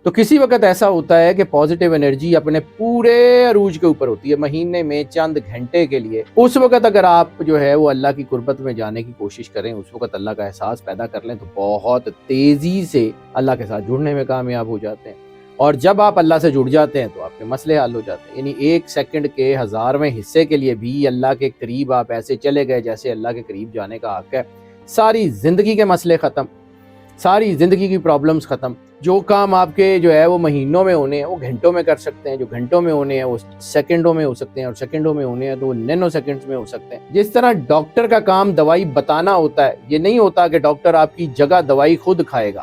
تو کسی وقت ایسا ہوتا ہے کہ پازیٹیو انرجی اپنے پورے عروج کے اوپر ہوتی ہے مہینے میں چند گھنٹے کے لیے. اس وقت اگر آپ جو ہے وہ اللہ کی قربت میں جانے کی کوشش کریں, اس وقت اللہ کا احساس پیدا کر لیں, تو بہت تیزی سے اللہ کے ساتھ جڑنے میں کامیاب ہو جاتے ہیں. اور جب آپ اللہ سے جڑ جاتے ہیں تو آپ کے مسئلے حل ہو جاتے ہیں. یعنی 1 سیکنڈ کے 1000ویں حصے کے لیے بھی اللہ کے قریب آپ ایسے چلے گئے جیسے اللہ کے قریب جانے کا حق ہے. ساری زندگی کے مسئلے ختم, ساری زندگی کی پرابلمز ختم. جو کام آپ کے جو ہے وہ مہینوں میں ہونے ہیں وہ گھنٹوں میں کر سکتے ہیں, جو گھنٹوں میں ہونے ہیں وہ سیکنڈوں میں ہو سکتے ہیں, اور سیکنڈوں میں ہونے ہیں تو وہ نینو سیکنڈز میں ہو سکتے ہیں. جس طرح ڈاکٹر کا کام دوائی بتانا ہوتا ہے, یہ نہیں ہوتا کہ ڈاکٹر آپ کی جگہ دوائی خود کھائے گا.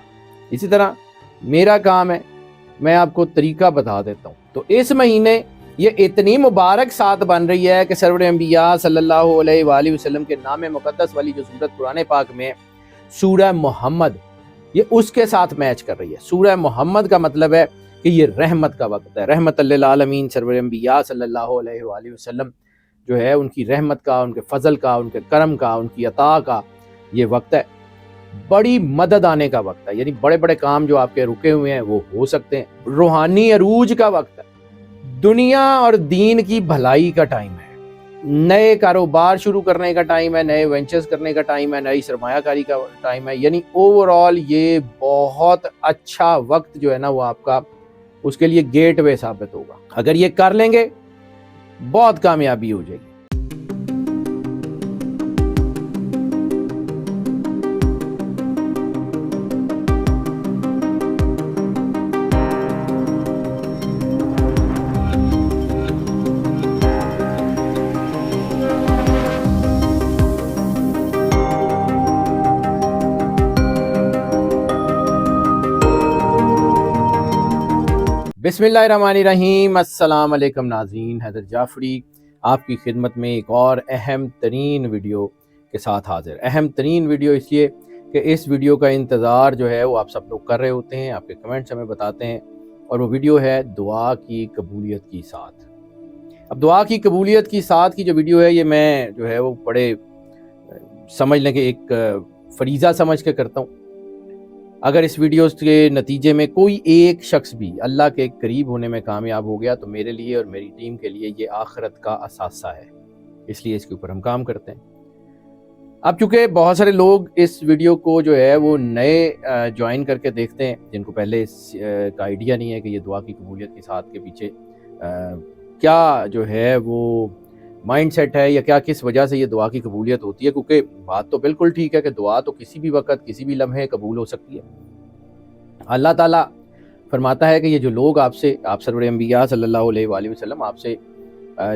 اسی طرح میرا کام ہے, میں آپ کو طریقہ بتا دیتا ہوں. تو اس مہینے یہ اتنی مبارک سات بن رہی ہے کہ سرور انبیاء صلی اللہ علیہ وآلہ وسلم کے نام مقدس والی جو سورت قرآن پاک میں سورہ محمد, یہ اس کے ساتھ میچ کر رہی ہے. سورہ محمد کا مطلب ہے کہ یہ رحمت کا وقت ہے. رحمت للعالمین سرور انبیاء صلی اللہ علیہ وآلہ وسلم جو ہے ان کی رحمت کا, ان کے فضل کا, ان کے کرم کا, ان کی عطا کا یہ وقت ہے. بڑی مدد آنے کا وقت ہے. یعنی بڑے بڑے کام جو آپ کے رکے ہوئے ہیں وہ ہو سکتے ہیں. روحانی عروج کا وقت ہے. دنیا اور دین کی بھلائی کا ٹائم ہے. نئے کاروبار شروع کرنے کا ٹائم ہے, نئے وینچرز کرنے کا ٹائم ہے, نئی سرمایہ کاری کا ٹائم ہے. یعنی اوورآل یہ بہت اچھا وقت جو ہے نا وہ آپ کا اس کے لیے گیٹ وے ثابت ہوگا. اگر یہ کر لیں گے بہت کامیابی ہو جائے گی. بسم اللہ الرحمن الرحیم. السلام علیکم ناظرین, حیدر جعفری آپ کی خدمت میں ایک اور اہم ترین ویڈیو کے ساتھ حاضر. اہم ترین ویڈیو اس لیے کہ اس ویڈیو کا انتظار جو ہے وہ آپ سب لوگ کر رہے ہوتے ہیں, آپ کے کمنٹس ہمیں بتاتے ہیں, اور وہ ویڈیو ہے دعا کی قبولیت کی ساتھ. اب دعا کی قبولیت کی ساتھ کی جو ویڈیو ہے یہ میں جو ہے وہ بڑے سمجھ لیں کہ ایک فریضہ سمجھ کے کرتا ہوں. اگر اس ویڈیوز کے نتیجے میں کوئی ایک شخص بھی اللہ کے قریب ہونے میں کامیاب ہو گیا تو میرے لیے اور میری ٹیم کے لیے یہ آخرت کا اثاثہ ہے. اس لیے اس کے اوپر ہم کام کرتے ہیں. اب چونکہ بہت سارے لوگ اس ویڈیو کو جو ہے وہ نئے جوائن کر کے دیکھتے ہیں, جن کو پہلے اس کا آئیڈیا نہیں ہے کہ یہ دعا کی قبولیت کے ساتھ کے پیچھے کیا جو ہے وہ مائنڈ سیٹ ہے یا کیا کس وجہ سے یہ دعا کی قبولیت ہوتی ہے. کیونکہ بات تو بالکل ٹھیک ہے کہ دعا تو کسی بھی وقت کسی بھی لمحے قبول ہو سکتی ہے. اللہ تعالیٰ فرماتا ہے کہ یہ جو لوگ آپ سرور انبیاء صلی اللہ علیہ وآلہ وسلم آپ سے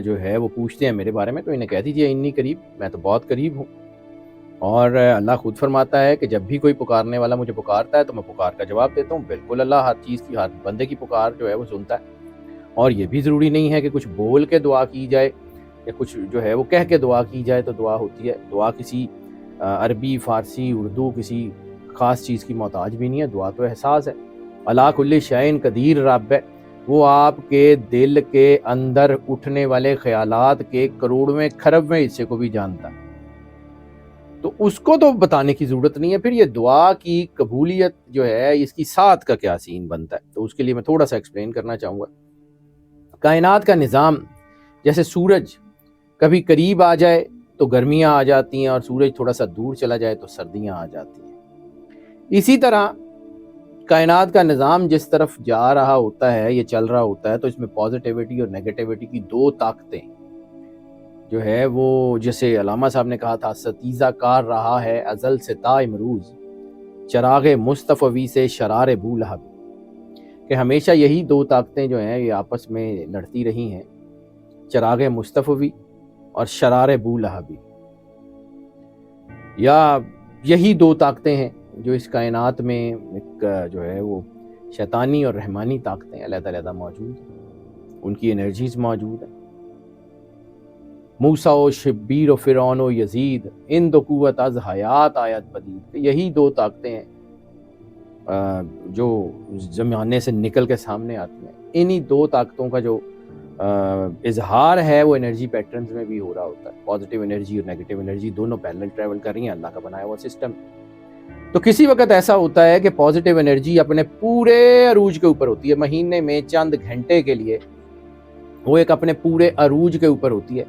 جو ہے وہ پوچھتے ہیں میرے بارے میں, تو انہیں کہہ دیجیے انی قریب, میں تو بہت قریب ہوں. اور اللہ خود فرماتا ہے کہ جب بھی کوئی پکارنے والا مجھے پکارتا ہے تو میں پکار کا جواب دیتا ہوں. بالکل اللہ ہر چیز کی, ہر بندے کی پکار جو ہے وہ سنتا ہے. اور یہ بھی ضروری نہیں ہے کہ کچھ بول کے دعا کی جائے یا کچھ جو ہے وہ کہہ کے دعا کی جائے تو دعا ہوتی ہے. دعا کسی عربی, فارسی, اردو کسی خاص چیز کی محتاج بھی نہیں ہے. دعا تو احساس ہے. اللہ کل شیء قدیر رب ہے, وہ آپ کے دل کے اندر اٹھنے والے خیالات کے کروڑویں کھربویں حصے کو بھی جانتا ہے. تو اس کو تو بتانے کی ضرورت نہیں ہے. پھر یہ دعا کی قبولیت جو ہے اس کی ساتھ کا کیا سین بنتا ہے, تو اس کے لیے میں تھوڑا سا ایکسپلین کرنا چاہوں گا. کائنات کا نظام جیسے سورج کبھی قریب آ جائے تو گرمیاں آ جاتی ہیں, اور سورج تھوڑا سا دور چلا جائے تو سردیاں آ جاتی ہیں. اسی طرح کائنات کا نظام جس طرف جا رہا ہوتا ہے, یہ چل رہا ہوتا ہے, تو اس میں پازیٹیوٹی اور نیگیٹیوٹی کی دو طاقتیں جو ہے وہ, جیسے علامہ صاحب نے کہا تھا, ستیزہ کار رہا ہے ازل سے تا امروز, چراغ مصطفی سے شرار بو لہب, کہ ہمیشہ یہی دو طاقتیں جو ہیں یہ آپس میں لڑتی رہی ہیں, چراغ مصطفی اور شرار بو لہبی. یا یہی دو طاقتیں ہیں جو اس کائنات میں ایک جو ہے وہ شیطانی اور رحمانی طاقتیں علیحدہ موجود ہیں, ان کی انرجیز موجود ہیں. موسیٰ و شبیر و فرعون و یزید ان دو قوت از حیات آیت بدید, یہی دو طاقتیں ہیں جو زمانے سے نکل کے سامنے آتی ہیں. انہی دو طاقتوں کا جو اظہار ہے وہ انرجی پیٹرنز میں بھی ہو رہا ہوتا ہے. پازیٹیو انرجی اور نیگیٹیو انرجی دونوں پیرلل ٹریول کر رہی ہیں, اللہ کا بنایا ہوا سسٹم. تو کسی وقت ایسا ہوتا ہے کہ پازیٹیو انرجی اپنے پورے عروج کے اوپر ہوتی ہے، مہینے میں چند گھنٹے کے لیے وہ ایک اپنے پورے عروج کے اوپر ہوتی ہے۔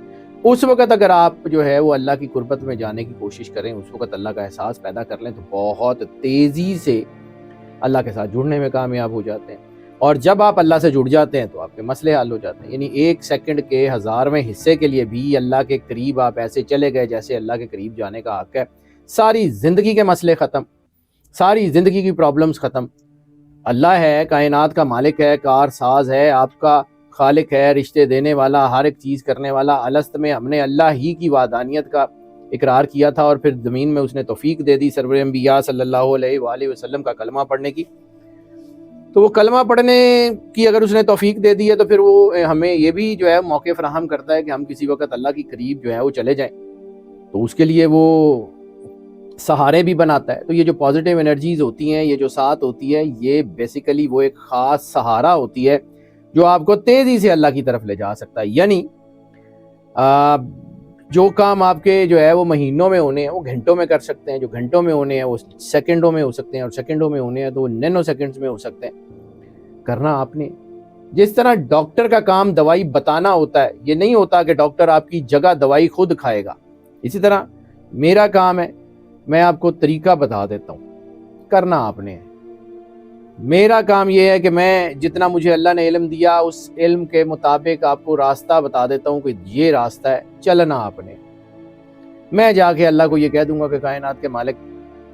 اس وقت اگر آپ جو ہے وہ اللہ کی قربت میں جانے کی کوشش کریں، اس وقت اللہ کا احساس پیدا کر لیں، تو بہت تیزی سے اللہ کے ساتھ جڑنے میں کامیاب ہو جاتے ہیں۔ اور جب آپ اللہ سے جڑ جاتے ہیں تو آپ کے مسئلے حل ہو جاتے ہیں، یعنی 1 سیکنڈ کے 1000ویں حصے کے لیے بھی اللہ کے قریب آپ ایسے چلے گئے جیسے اللہ کے قریب جانے کا حق ہے۔ ساری زندگی کے مسئلے ختم، ساری زندگی کی پرابلمز ختم۔ اللہ ہے، کائنات کا مالک ہے، کار ساز ہے، آپ کا خالق ہے، رشتے دینے والا، ہر ایک چیز کرنے والا۔ الست میں ہم نے اللہ ہی کی وحدانیت کا اقرار کیا تھا، اور پھر زمین میں اس نے توفیق دے دی سرور انبیاء صلی اللہ علیہ وآلہ وسلم کا کلمہ پڑھنے کی۔ تو وہ کلمہ پڑھنے کی اگر اس نے توفیق دے دی ہے تو پھر وہ ہمیں یہ بھی جو ہے موقع فراہم کرتا ہے کہ ہم کسی وقت اللہ کی قریب جو ہے وہ چلے جائیں، تو اس کے لیے وہ سہارے بھی بناتا ہے۔ تو یہ جو پازیٹیو انرجیز ہوتی ہیں، یہ جو ساتھ ہوتی ہے، یہ بیسیکلی وہ ایک خاص سہارا ہوتی ہے جو آپ کو تیزی سے اللہ کی طرف لے جا سکتا ہے۔ یعنی جو کام آپ کے جو ہے وہ مہینوں میں ہونے ہیں وہ گھنٹوں میں کر سکتے ہیں، جو گھنٹوں میں ہونے ہیں وہ سیکنڈوں میں ہو سکتے ہیں، اور سیکنڈوں میں ہونے ہیں تو وہ نینو سیکنڈز میں ہو سکتے ہیں۔ کرنا آپ نے، جس طرح ڈاکٹر کا کام دوائی بتانا ہوتا ہے، یہ نہیں ہوتا کہ ڈاکٹر آپ کی جگہ دوائی خود کھائے گا، اسی طرح میرا کام ہے میں آپ کو طریقہ بتا دیتا ہوں، کرنا آپ نے۔ میرا کام یہ ہے کہ میں جتنا مجھے اللہ نے علم دیا اس علم کے مطابق آپ کو راستہ بتا دیتا ہوں کہ یہ راستہ ہے، چلنا آپ نے۔ میں جا کے اللہ کو یہ کہہ دوں گا کہ کائنات کے مالک،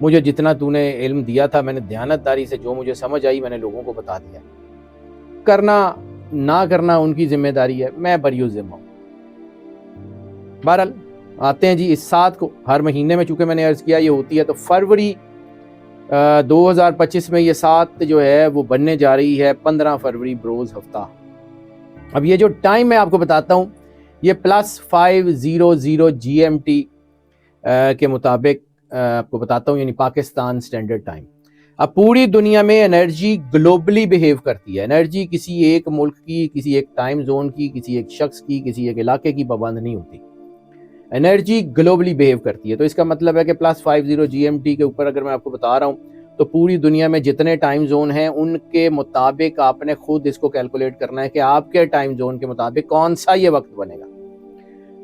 مجھے جتنا تو نے علم دیا تھا میں نے دیانتداری سے جو مجھے سمجھ آئی میں نے لوگوں کو بتا دیا۔ کرنا نہ کرنا ان کی ذمہ داری ہے، میں بری ذمہ ہوں۔ بہرحال آتے ہیں جی اس ساتھ کو، ہر مہینے میں چونکہ میں نے عرض کیا یہ ہوتی ہے، تو فروری 2025 میں یہ ساتھ جو ہے وہ بننے جا رہی ہے 15 فروری بروز ہفتہ۔ اب یہ جو ٹائم میں آپ کو بتاتا ہوں یہ +5:00 GMT کے مطابق آپ کو بتاتا ہوں، یعنی پاکستان سٹینڈرڈ ٹائم۔ اب پوری دنیا میں انرجی گلوبلی بیہیو کرتی ہے، انرجی کسی ایک ملک کی، کسی ایک ٹائم زون کی، کسی ایک شخص کی، کسی ایک علاقے کی پابند نہیں ہوتی، انرجی گلوبلی بیہیو کرتی ہے۔ تو اس کا مطلب ہے کہ +5:00 GMT کے اوپر اگر میں آپ کو بتا رہا ہوں تو پوری دنیا میں جتنے ٹائم زون ہیں ان کے مطابق آپ نے خود اس کو کیلکولیٹ کرنا ہے کہ آپ کے ٹائم زون کے مطابق کون سا یہ وقت بنے گا۔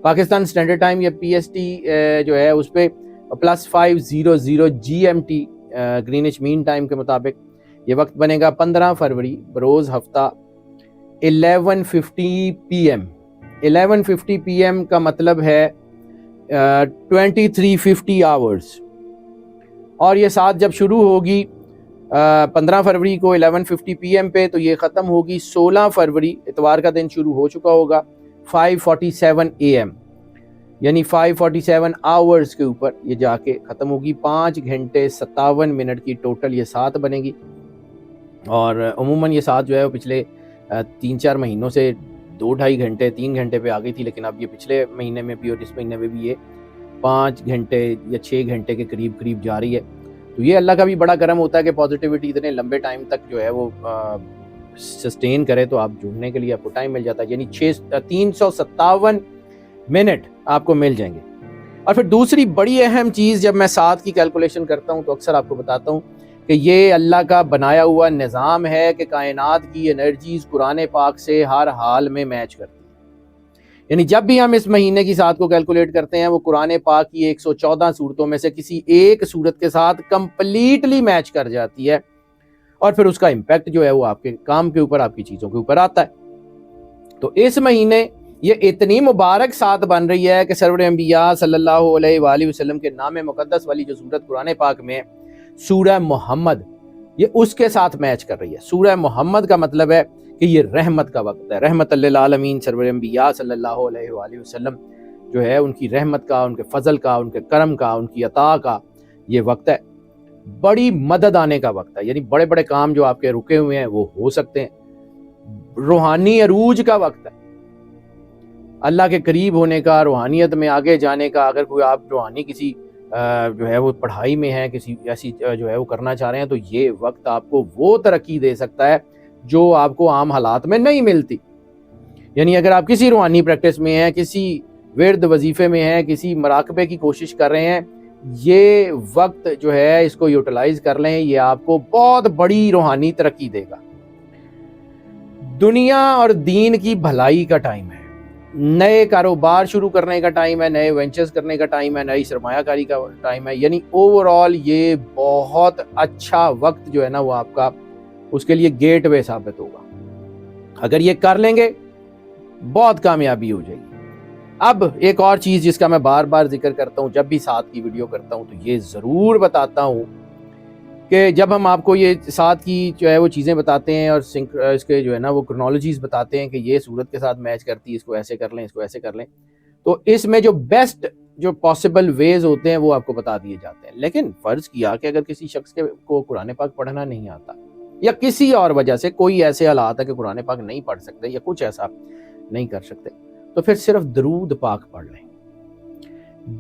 پاکستان سٹینڈرڈ ٹائم یا PST جو ہے اس پہ +5:00 GMT گرینچ مین ٹائم کے مطابق یہ وقت بنے گا 15 فروری بروز ہفتہ 11:50 PM۔ 11:50 PM کا مطلب ہے 2350 آورز، اور یہ ساتھ جب شروع ہوگی 15 فروری کو 11:50 PM پہ، تو یہ ختم ہوگی 16 فروری اتوار کا دن شروع ہو چکا ہوگا 5:47 AM، یعنی 5:47 آورز کے اوپر یہ جا کے ختم ہوگی۔ 5 گھنٹے 57 منٹ کی ٹوٹل یہ ساتھ بنے گی، اور عموماً یہ ساتھ جو ہے وہ پچھلے 3-4 مہینوں سے 2-2.5 گھنٹے 3 گھنٹے پہ آ گئی تھی، لیکن اب یہ پچھلے مہینے میں بھی اور اس مہینے میں بھی یہ 5 گھنٹے یا 6 گھنٹے کے قریب جا رہی ہے۔ تو یہ اللہ کا بھی بڑا کرم ہوتا ہے کہ پازیٹیوٹی اتنے لمبے ٹائم تک جو ہے وہ سسٹین کرے، تو آپ جڑنے کے لیے آپ کو ٹائم مل جاتا ہے، یعنی 357 منٹ آپ کو مل جائیں گے۔ اور پھر دوسری بڑی اہم چیز، جب میں ساتھ کی کیلکولیشن کرتا ہوں تو اکثر آپ کو بتاتا ہوں کہ یہ اللہ کا بنایا ہوا نظام ہے کہ کائنات کی انرجیز قرآن پاک سے ہر حال میں میچ کرتی ہیں، یعنی جب بھی ہم اس مہینے کی ساتھ کو کیلکولیٹ کرتے ہیں وہ قرآن پاک کی 114 صورتوں میں سے کسی ایک صورت کے ساتھ کمپلیٹلی میچ کر جاتی ہے، اور پھر اس کا امپیکٹ جو ہے وہ آپ کے کام کے اوپر، آپ کی چیزوں کے اوپر آتا ہے۔ تو اس مہینے یہ اتنی مبارک ساتھ بن رہی ہے کہ سرور انبیاء صلی اللہ علیہ وآلہ وسلم کے نام مقدس والی جو سورت قرآن پاک میں سورہ محمد، یہ اس کے ساتھ میچ کر رہی ہے۔ سورہ محمد کا مطلب ہے کہ یہ رحمت کا وقت ہے، رحمت للعالمین سرور انبیاء صلی اللہ علیہ وآلہ وسلم جو ہے ان کی رحمت کا، ان کے فضل کا، ان کے کرم کا، ان کی عطا کا یہ وقت ہے، بڑی مدد آنے کا وقت ہے، یعنی بڑے بڑے کام جو آپ کے رکے ہوئے ہیں وہ ہو سکتے ہیں، روحانی عروج کا وقت ہے، اللہ کے قریب ہونے کا، روحانیت میں آگے جانے کا۔ اگر کوئی آپ روحانی کسی جو ہے وہ پڑھائی میں ہے، کسی ایسی جو ہے وہ کرنا چاہ رہے ہیں، تو یہ وقت آپ کو وہ ترقی دے سکتا ہے جو آپ کو عام حالات میں نہیں ملتی۔ یعنی اگر آپ کسی روحانی پریکٹس میں ہیں، کسی ورد وظیفے میں ہیں، کسی مراقبے کی کوشش کر رہے ہیں، یہ وقت جو ہے اس کو یوٹیلائز کر لیں، یہ آپ کو بہت بڑی روحانی ترقی دے گا۔ دنیا اور دین کی بھلائی کا ٹائم ہے، نئے کاروبار شروع کرنے کا ٹائم ہے، نئے وینچرز کرنے کا ٹائم ہے، نئی سرمایہ کاری کا ٹائم ہے، یعنی اوور آل یہ بہت اچھا وقت جو ہے نا وہ آپ کا اس کے لیے گیٹ وے ثابت ہوگا۔ اگر یہ کر لیں گے بہت کامیابی ہو جائے گی۔ اب ایک اور چیز جس کا میں بار بار ذکر کرتا ہوں، جب بھی ساتھ کی ویڈیو کرتا ہوں تو یہ ضرور بتاتا ہوں کہ جب ہم آپ کو یہ ساتھ کی جو ہے وہ چیزیں بتاتے ہیں اور اس کے جو ہے نا وہ کرنالوجیز بتاتے ہیں کہ یہ صورت کے ساتھ میچ کرتی ہے، اس کو ایسے کر لیں، اس کو ایسے کر لیں، تو اس میں جو بیسٹ جو پاسبل ویز ہوتے ہیں وہ آپ کو بتا دیے جاتے ہیں۔ لیکن فرض کیا کہ اگر کسی شخص کو قرآن پاک پڑھنا نہیں آتا یا کسی اور وجہ سے کوئی ایسے حالات ہے کہ قرآن پاک نہیں پڑھ سکتے یا کچھ ایسا نہیں کر سکتے، تو پھر صرف درود پاک پڑھ لیں۔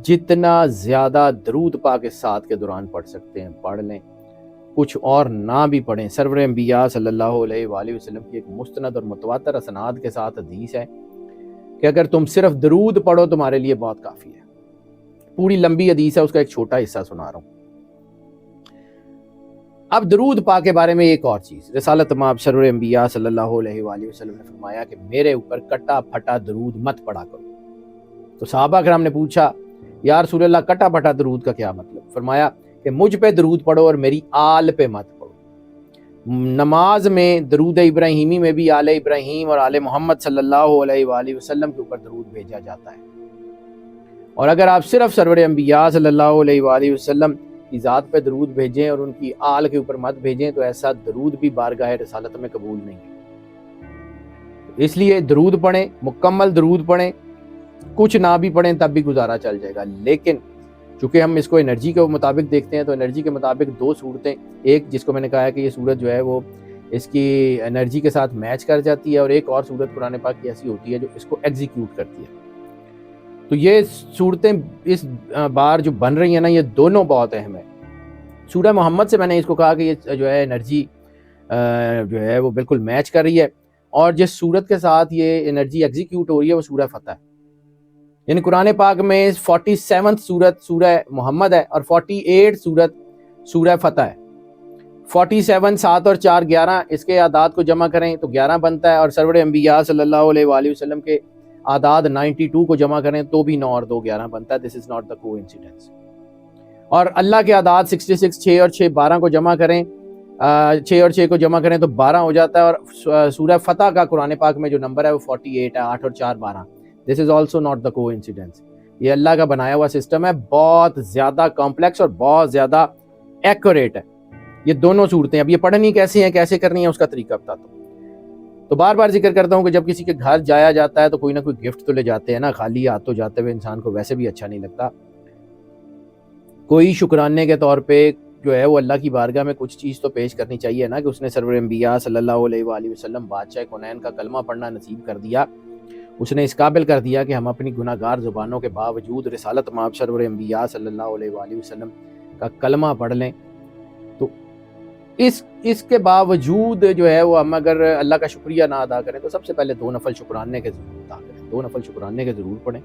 جتنا زیادہ درود پاک اس ساتھ کے دوران پڑھ سکتے ہیں پڑھ لیں، کچھ اور نہ بھی پڑھیں۔ سرور انبیاء صلی اللہ علیہ وآلہ وسلم کی ایک مستند اور متواتر اسناد کے ساتھ حدیث ہے کہ اگر تم صرف درود پڑھو تمہارے لیے بہت کافی ہے۔ پوری لمبی حدیث ہے، اس کا ایک چھوٹا حصہ سنا رہا ہوں۔ اب درود پاک کے بارے میں ایک اور چیز، رسالت مآب سرور انبیاء صلی اللہ علیہ وآلہ وسلم نے فرمایا کہ میرے اوپر کٹا پھٹا درود مت پڑھا کرو۔ تو صحابہ کرام نے پوچھا یا رسول اللہ کٹا پھٹا درود کا کیا مطلب؟ فرمایا کہ مجھ پہ درود پڑھو اور میری آل پہ مت پڑھو۔ نماز میں درود ابراہیمی میں بھی آل ابراہیم اور آل محمد صلی اللہ علیہ وآلہ وسلم کے اوپر درود بھیجا جاتا ہے، اور اگر آپ صرف سرور انبیاء صلی اللہ علیہ وآلہ وسلم کی ذات پہ درود بھیجیں اور ان کی آل کے اوپر مت بھیجیں تو ایسا درود بھی بارگاہ رسالت میں قبول نہیں ہے۔ اس لیے درود پڑھیں، مکمل درود پڑھیں، کچھ نہ بھی پڑھیں تب بھی گزارا چل جائے گا۔ لیکن چونکہ ہم اس کو انرجی کے مطابق دیکھتے ہیں تو انرجی کے مطابق دو صورتیں، ایک جس کو میں نے کہا ہے کہ یہ صورت جو ہے وہ اس کی انرجی کے ساتھ میچ کر جاتی ہے، اور ایک اور صورت قرآن پاک کی ایسی ہوتی ہے جو اس کو ایگزیکیوٹ کرتی ہے۔ تو یہ صورتیں اس بار جو بن رہی ہیں نا یہ دونوں بہت اہم ہیں۔ سورہ محمد سے میں نے اس کو کہا کہ یہ جو ہے انرجی جو ہے وہ بالکل میچ کر رہی ہے، اور جس صورت کے ساتھ یہ انرجی ایگزیکیوٹ ہو رہی ہے وہ سورہ فتح ہے۔ یعنی قرآن پاک میں 47 سورت سورہ محمد ہے اور 48 سورت سورہ فتح ہے۔ 47 7 اور 4 11، اس کے اعداد کو جمع کریں تو 11 بنتا ہے، اور سرور انبیاء صلی اللہ علیہ وآلہ وسلم کے اعداد 92 کو جمع کریں تو بھی 9 اور 2 11 بنتا ہے۔ دس از ناٹ دا کو انسیڈنس۔ اور اللہ کے اعداد 66 6 اور 6 12 کو جمع کریں، 6 اور 6 کو جمع کریں تو 12 ہو جاتا ہے، اور سورہ فتح کا قرآن پاک میں جو نمبر ہے وہ 48 ہے، 8 اور 4 12۔ دس از آلسو ناٹ دا کو انسیڈنس۔ یہ اللہ کا بنایا ہوا سسٹم ہے، بہت زیادہ کمپلیکس اور بہت زیادہ ایکوریٹ ہے یہ دونوں صورتیں۔ اب یہ پڑھنی کیسے ہیں، کیسے کرنی ہے، اس کا طریقہ بتاتا ہوں۔ تو بار بار ذکر کرتا ہوں کہ جب کسی کے گھر جایا جاتا ہے تو کوئی نہ کوئی گفٹ تو لے جاتے ہیں نا، خالی ہاتھ تو جاتے ہوئے انسان کو ویسے بھی اچھا نہیں لگتا۔ کوئی شکرانے کے طور پہ جو ہے وہ اللہ کی بارگاہ میں کچھ چیز تو پیش کرنی چاہیے نا، کہ اس نے سرور انبیاء صلی اللہ علیہ وآلہ وسلم بادشاہ کونین کا کلمہ پڑھنا نصیب کر دیا، اس نے اس قابل کر دیا کہ ہم اپنی گناہ گار زبانوں کے باوجود رسالت مآب سرور انبیاء صلی اللہ علیہ وآلہ وسلم کا کلمہ پڑھ لیں۔ تو اس کے باوجود جو ہے وہ ہم اگر اللہ کا شکریہ نہ ادا کریں تو سب سے پہلے 2 نفل شکرانے کے ضرور ادا کریں، 2 نفل شکرانے کے ضرور پڑھیں۔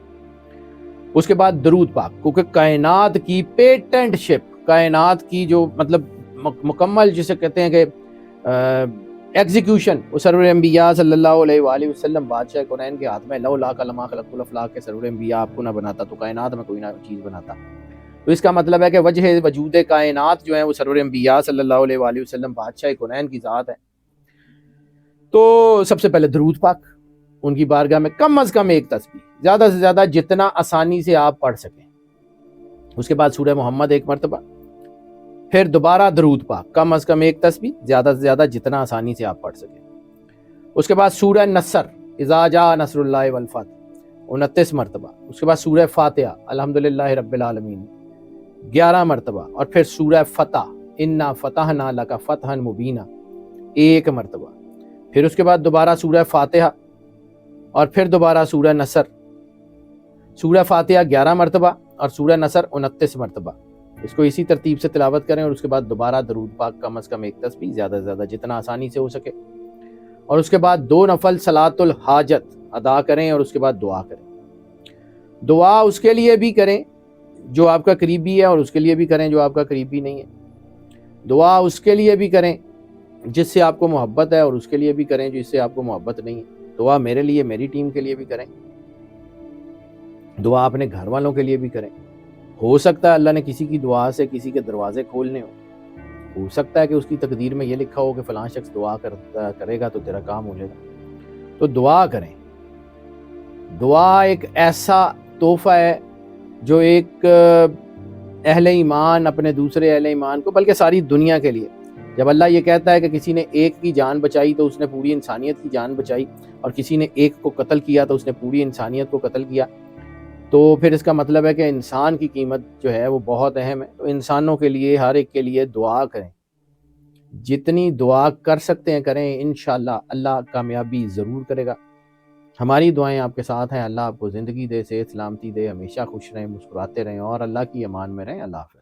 اس کے بعد درود پاک، کیونکہ کائنات کی پیٹنٹ شپ، کائنات کی جو مطلب مکمل جسے کہتے ہیں کہ ایگزیکیوشن، وہ سرور انبیاء صلی اللہ علیہ وآلہ وسلم بادشاہ کونین کے ہاتھ میں۔ لولا لما خلقت الافلاق کے سرور انبیاء آپ کو نہ بناتا تو کائنات میں کوئی نہ چیز بناتا۔ تو اس کا مطلب ہے کہ وجہ وجود کائنات جو ہیں وہ سرور انبیاء صلی اللہ علیہ وآلہ وسلم بادشاہ کونین کی ذات ہے۔ تو سب سے پہلے درود پاک، ان کی بارگاہ میں کم از کم ایک تسبیح، زیادہ سے زیادہ جتنا آسانی سے آپ پڑھ سکیں۔ اس کے بعد سورہ محمد ایک مرتبہ، پھر دوبارہ درود پاک، کم از کم ایک تسبیح، زیادہ سے زیادہ جتنا آسانی سے آپ پڑھ سکیں۔ اس کے بعد سورہ نصر، اذا جاء نصر اللہ والفتح، 29 مرتبہ۔ اس کے بعد سورہ فاتحہ، الحمدللہ رب العالمین، 11 مرتبہ۔ اور پھر سورہ فتح، انا فتحنا لک فتحا مبینا، 1 مرتبہ۔ پھر اس کے بعد دوبارہ سورہ فاتحہ، اور پھر دوبارہ سورہ نصر۔ سورہ فاتحہ 11 مرتبہ اور سورہ نصر 29 مرتبہ۔ اس کو اسی ترتیب سے تلاوت کریں، اور اس کے بعد دوبارہ درود پاک، کم از کم ایک تسبیح، زیادہ سے زیادہ جتنا آسانی سے ہو سکے۔ اور اس کے بعد 2 نفل صلاۃ الحاجت ادا کریں، اور اس کے بعد دعا کریں۔ دعا اس کے لیے بھی کریں جو آپ کا قریبی ہے اور اس کے لیے بھی کریں جو آپ کا قریبی نہیں ہے۔ دعا اس کے لیے بھی کریں جس سے آپ کو محبت ہے اور اس کے لیے بھی کریں جس سے آپ کو محبت نہیں ہے۔ دعا میرے لیے، میری ٹیم کے لیے بھی کریں، دعا اپنے گھر والوں کے لیے بھی کریں۔ ہو سکتا ہے اللہ نے کسی کی دعا سے کسی کے دروازے کھولنے ہو سکتا ہے کہ اس کی تقدیر میں یہ لکھا ہو کہ فلاں شخص دعا کرے گا تو تیرا کام ہو جائے گا۔ تو دعا کریں۔ دعا ایک ایسا تحفہ ہے جو ایک اہل ایمان اپنے دوسرے اہل ایمان کو، بلکہ ساری دنیا کے لیے، جب اللہ یہ کہتا ہے کہ کسی نے ایک کی جان بچائی تو اس نے پوری انسانیت کی جان بچائی، اور کسی نے ایک کو قتل کیا تو اس نے پوری انسانیت کو قتل کیا، تو پھر اس کا مطلب ہے کہ انسان کی قیمت جو ہے وہ بہت اہم ہے۔ تو انسانوں کے لیے، ہر ایک کے لیے دعا کریں، جتنی دعا کر سکتے ہیں کریں، انشاءاللہ اللہ کامیابی ضرور کرے گا۔ ہماری دعائیں آپ کے ساتھ ہیں۔ اللہ آپ کو زندگی دے، صحت سلامتی دے، ہمیشہ خوش رہیں، مسکراتے رہیں اور اللہ کی امان میں رہیں۔ اللہ حافظ۔